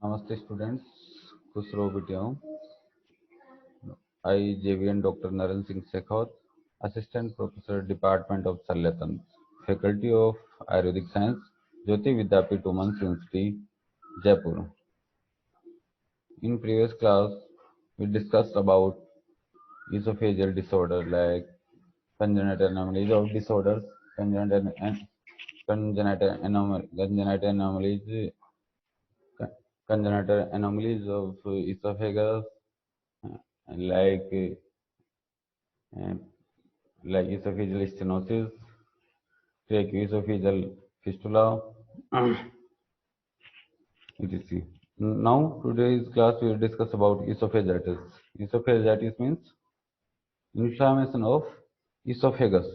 Namaste students, खुश रहो बिटिया हूँ। I JVN Dr. Naren Singh Shekhawat, Assistant Professor Department of Sarlatans, Faculty of Ayurvedic Science, Jyoti Vidyapith Women's University, Jaipur. In previous class, we discussed about esophageal disorder like congenital anomalies of disorders, congenital anomalies, congenital anomalies of esophagus, like uh, like esophageal stenosis, tracheoesophageal fistula, etc. Now, today's class we will discuss about esophagitis. Esophagitis means inflammation of esophagus.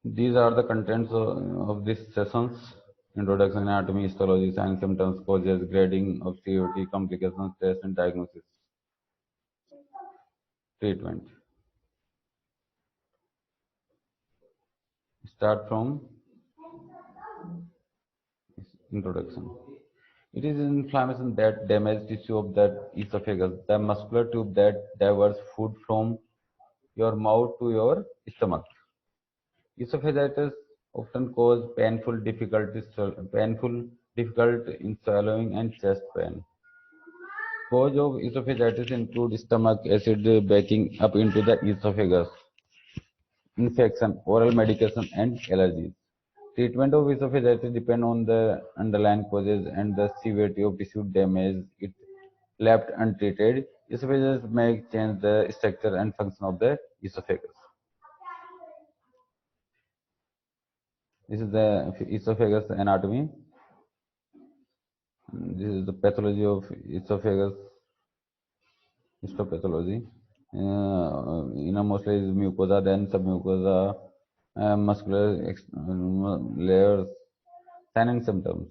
These are the contents of this sessions: introduction, anatomy, histology, signs, symptoms, causes, grading of COT, complications, test and diagnosis, treatment. Start from introduction. It is inflammation that damages tissue of the esophagus, the muscular tube that diverts food from your mouth to your stomach. Esophagitis often cause painful difficult in swallowing and chest pain. Cause of esophagitis include stomach acid backing up into the esophagus, infection, oral medication, and allergies. Treatment of esophagitis depend on the underlying causes and the severity of tissue damage. It left untreated, esophagus may change the structure and function of the esophagus. This is the esophagus anatomy. This is the pathology of esophagus, histopathology. Mostly is mucosa, then submucosa, muscular layers, sign and symptoms.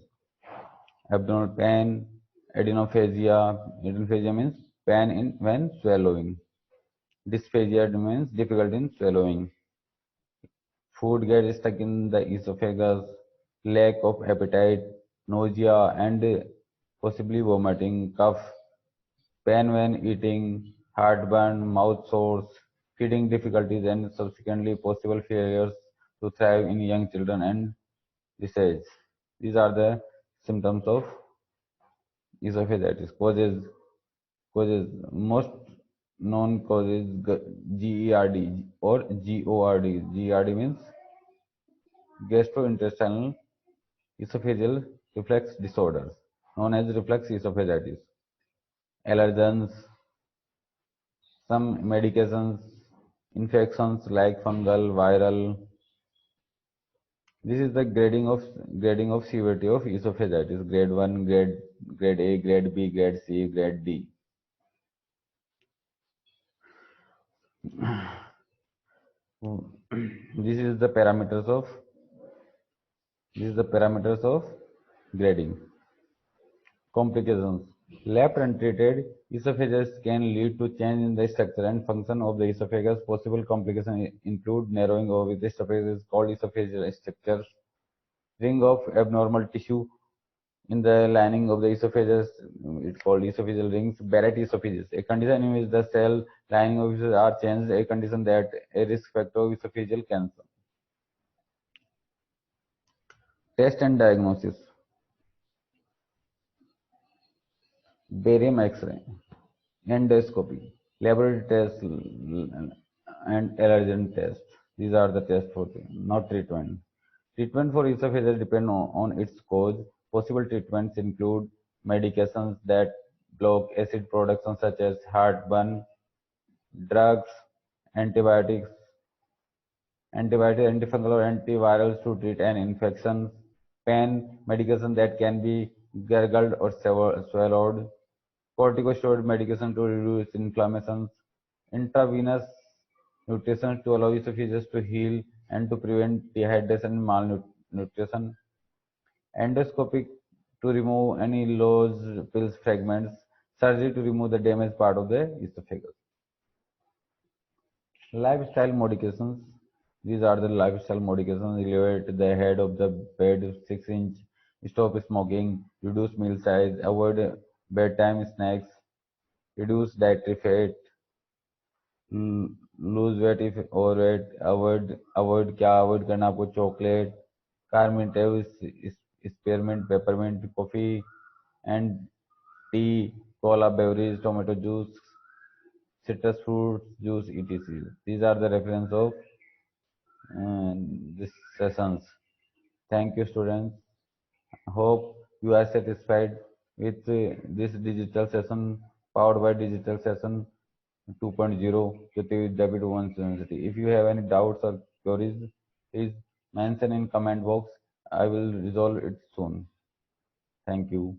Abdominal pain, adenophagia. Adenophagia means pain in when swallowing. Dysphagia means difficulty in swallowing. Food gets stuck in the esophagus, lack of appetite, nausea, and possibly vomiting, cough, pain when eating, heartburn, mouth sores, feeding difficulties, and subsequently possible failures to thrive in young children and this age. These are the symptoms of esophagitis. Causes most known causes GERD or GORD. GERD means gastrointestinal esophageal reflux disorders, known as reflux esophagitis. Allergens, some medications, infections like fungal, viral. This is the grading of severity of esophagitis: grade 1, grade A, grade B, grade C, grade D. This is the parameters of grading. Complications. Left untreated esophagus can lead to change in the structure and function of the esophagus. Possible complications include narrowing of the esophagus called esophageal structures, ring of abnormal tissue in the lining of the esophagus, it's called esophageal rings. Barrett esophagus, a condition in which the cell lining of esophagus are changed, a condition that a risk factor of esophageal cancer. Test and diagnosis. Barium X-ray, endoscopy, laboratory tests, and allergen tests. These are the tests for not treatment. Treatment for esophagus depend on its cause. Possible treatments include medications that block acid production such as heartburn, drugs, antibiotics, antifungal or antivirals to treat an infection, pain medication that can be gargled or swallowed, corticosteroid medication to reduce inflammations, intravenous nutrition to allow esophagus to heal and to prevent dehydration and malnutrition, endoscopic to remove any loose pills fragments, surgery to remove the damaged part of the esophagus. Lifestyle modifications. These are the lifestyle modifications. Elevate the head of the bed 6 inch. stop smoking, reduce meal size, avoid bedtime snacks, reduce dietary fat, lose weight if overweight, avoid क्या avoid करना आपको chocolate, carminative spearmint, peppermint coffee and tea, cola beverage, tomato juice, citrus fruits juice, etc. These are the reference of uh, this sessions. Thank you, students. Hope you are satisfied with this digital session powered by digital session 2.0 Jyoti Vidyapeeth Women's University. If you have any doubts or queries, please mention in comment box. I will resolve it soon. Thank you.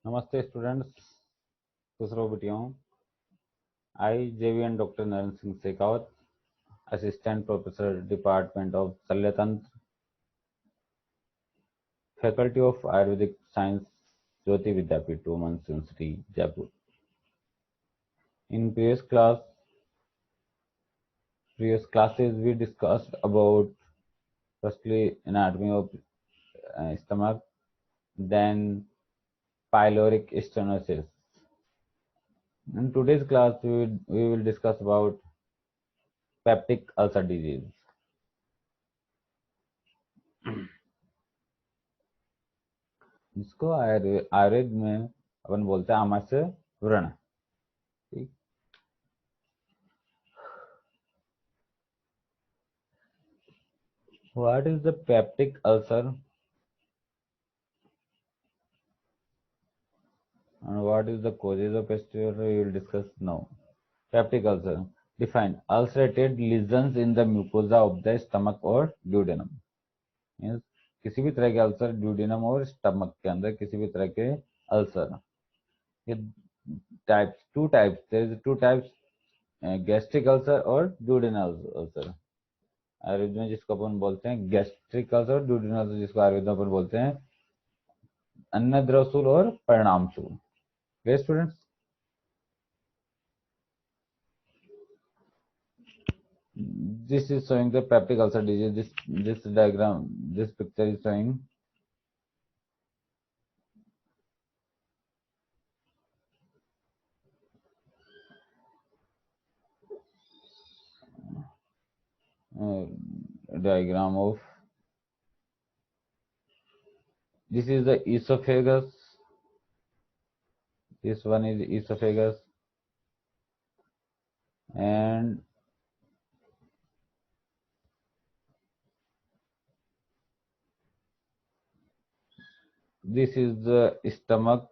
Namaste students. खुश रहो बेटियों. I, JVN Dr. Narendra Singh Shekhawat, Assistant Professor, Department of Shalyatantra, Faculty of Ayurvedic Science, Jyoti Vidyapeeth Women's University, Jaipur. In previous classes we discussed about firstly anatomy of stomach, then pyloric stenosis. In today's class we will discuss about peptic ulcer disease. जिसको आयुर्वेद में अपन बोलते हैं आमाशय व्रण. ठीक. What is the peptic ulcer and what is the causes of peptic ulcer we will discuss now. Peptic ulcer defined ulcerated lesions in the mucosa of the stomach or duodenum. Means किसी भी तरह के ulcer duodenum और stomach के अंदर किसी भी तरह के अल्सर. ये two types there is two types gastric ulcer और ड्यूडेनल अल्सर. आयुर्वेद में जिसको अपन बोलते हैं गैस्ट्रिक अल्सर और ड्यूडेनल अल्सर जिसको आयुर्वेद में अपन बोलते हैं अन्नद्रवशूल और परिणामशूल. Clear students. This is showing the peptic ulcer disease. This diagram, this picture is showing diagram of. This is the esophagus. This one is esophagus, and this is the stomach.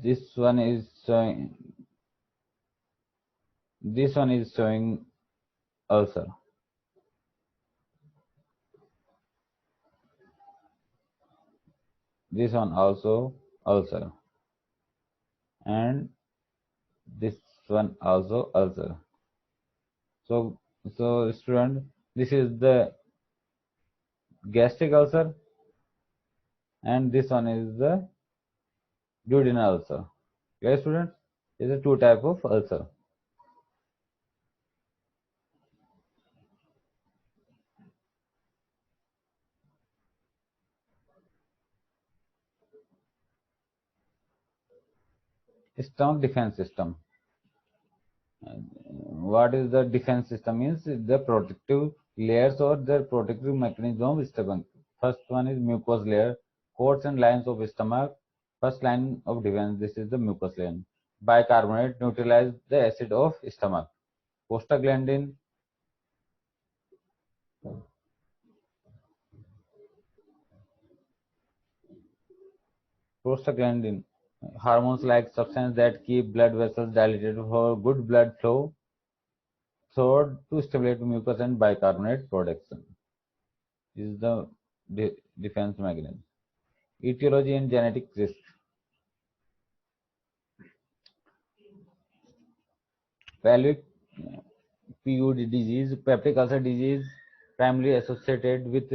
This one is showing. This one is showing ulcer. This one also ulcer, and this one also ulcer. So student, this is the gastric ulcer, and this one is the duodenal ulcer. Okay, students, these are two type of ulcer. Stomach defense system. What is the defense system? Means the protective layers or the protective mechanism of stomach. First one is mucous layer, coats and lines of stomach. First line of defense, this is the mucous layer. Bicarbonate neutralize the acid of stomach. Prostaglandin hormones like substance that keep blood vessels dilated for good blood flow, so to stimulate mucus and bicarbonate production. This is the defense mechanism. Etiology and genetic risk. Pelvic PUD disease, peptic ulcer disease, primarily associated with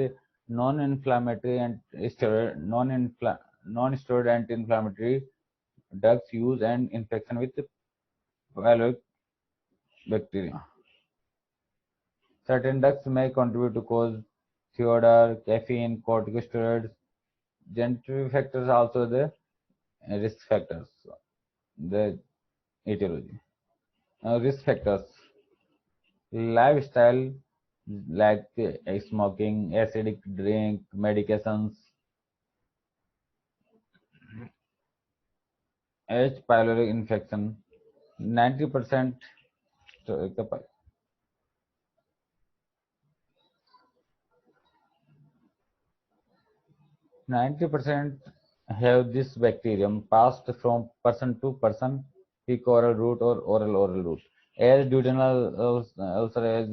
non-inflammatory and non-steroid anti-inflammatory drugs use and infection with pelvic bacteria. Certain drugs may contribute to cause theodore, caffeine, corticosteroids. Genetic factors are also the risk factors. The etiology. Risk factors. Lifestyle like smoking, acidic drink, medications, H. pylori infection. 90% 90% have this bacterium passed from person to person, fecal oral route or oral route. As duodenal ulcer is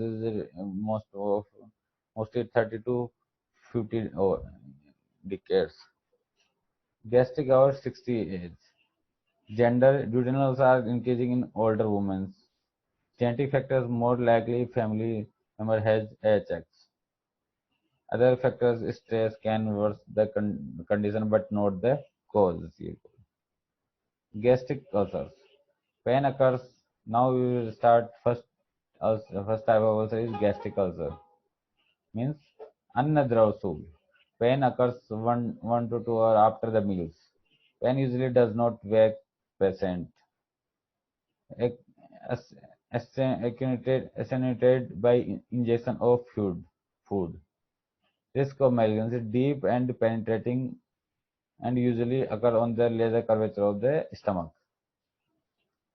mostly 30 to 50 decades. Gastric over 60 age. Gender, duodenals are increasing in older women. Genetic factors more likely family member has AHX. Other factors, stress can worsen the condition but not the cause. Gastric ulcers. Pain occurs. Now we will start first type of ulcer is gastric ulcer. Means annadrausul. Pain occurs 1 to 2 hours after the meals. Pain usually does not wake patient. Ac- Accentuated by injection of food. Risk of malignancy deep and penetrating and usually occur on the laser curvature of the stomach.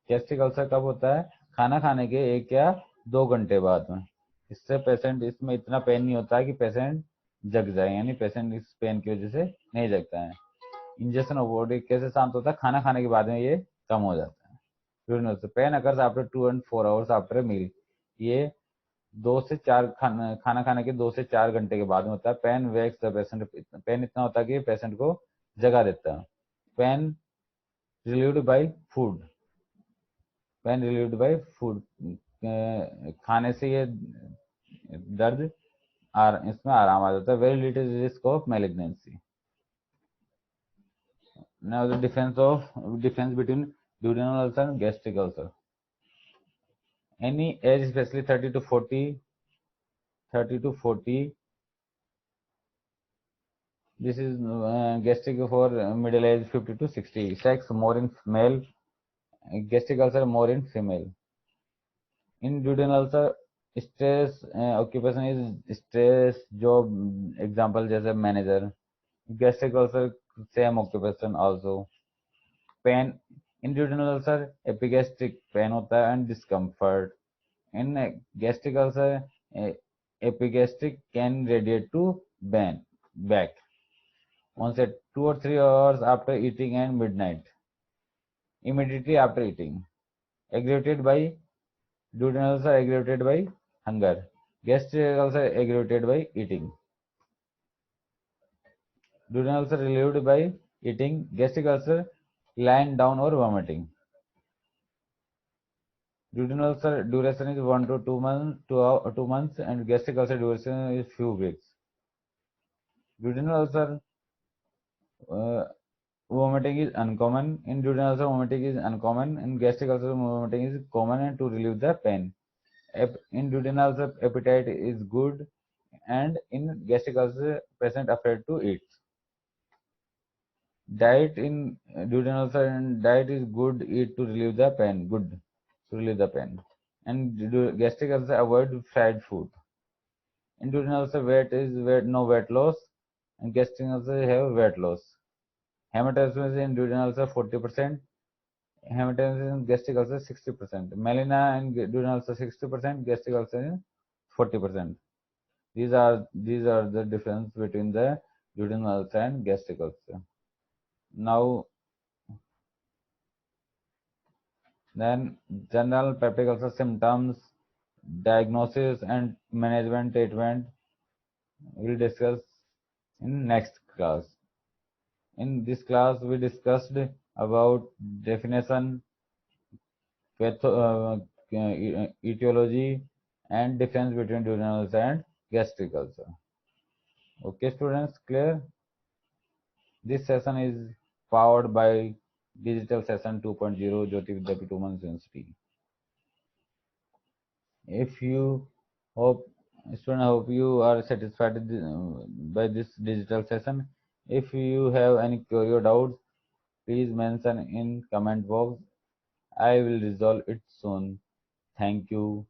Gastric ulcer कब होता है? खाना खाने के 1 या 2 घंटे बाद में. इससे पेशेंट इसमें इतना पेन नहीं होता है कि पेशेंट जग जाए, यानी पेशेंट इस पेन की वजह से नहीं जगता है. इंजेक्शन ऑफ बॉडी कैसे शांत होता है? खाना खाने के बाद में ये कम हो जाता है. Pain occurs after 2 and 4 hours after meal. ये 2 से 4 खाना खाने के 2 से 4 घंटे के बाद में होता है. Pain wakes the patient. Pain इतना होता है कि पेशेंट को जगा देता है. Pain relieved by food. Pain relieved by food. खाने से ये दर्द इसमें आराम आ जाता है. Very little risk of malignancy. Now the difference between duodenal ulcer and gastric ulcer. Any age, especially 30 to 40. This is gastric for middle age 50 to 60. Sex more in male. Gastric ulcer more in female. In duodenal ulcer, stress occupation is stress job. Example जैसे manager. Gastric ulcer same occupation also. Pain in duodenal ulcer epigastric pain होता है and discomfort. In gastric ulcer epigastric can radiate to back. Onset 2 or 3 hours after eating and midnight. Immediately after eating. Aggravated by duodenal ulcer aggravated by hunger. Gastric ulcer aggravated by eating. Duodenal ulcer relieved by eating. Gastric ulcer lying down or vomiting. Duodenal ulcer duration is 1 to 2 months, 2 months, and gastric ulcer duration is few weeks. Duodenal ulcer vomiting is uncommon. In duodenal ulcer vomiting is uncommon. In gastric ulcer vomiting is common and to relieve the pain. In duodenal ulcer appetite is good, and in gastric ulcer patient afraid to eat. Diet in duodenal ulcer and diet is good, eat to relieve the pain. Good to relieve the pain. And gastric ulcer avoid fried food. In duodenal ulcer no weight loss, and gastric ulcer have weight loss. Hematemesis in duodenal ulcer 40%. Hematemesis in gastric ulcer 60%. Melena in duodenal ulcer 60%. Gastric ulcer in 40%. These are the difference between the duodenal ulcer and gastric ulcer. Now, then general peptic ulcer symptoms, diagnosis and management treatment we'll discuss in next class. In this class we discussed about definition, etiology and difference between duodenal ulcer and gastric ulcer. Okay students, clear? This session is powered by Digital Session 2.0 Jyoti Vidyapeeth Women's University. If you hope, student, I hope you are satisfied by this digital session. If you have any query or doubts, please mention in comment box. I will resolve it soon. Thank you.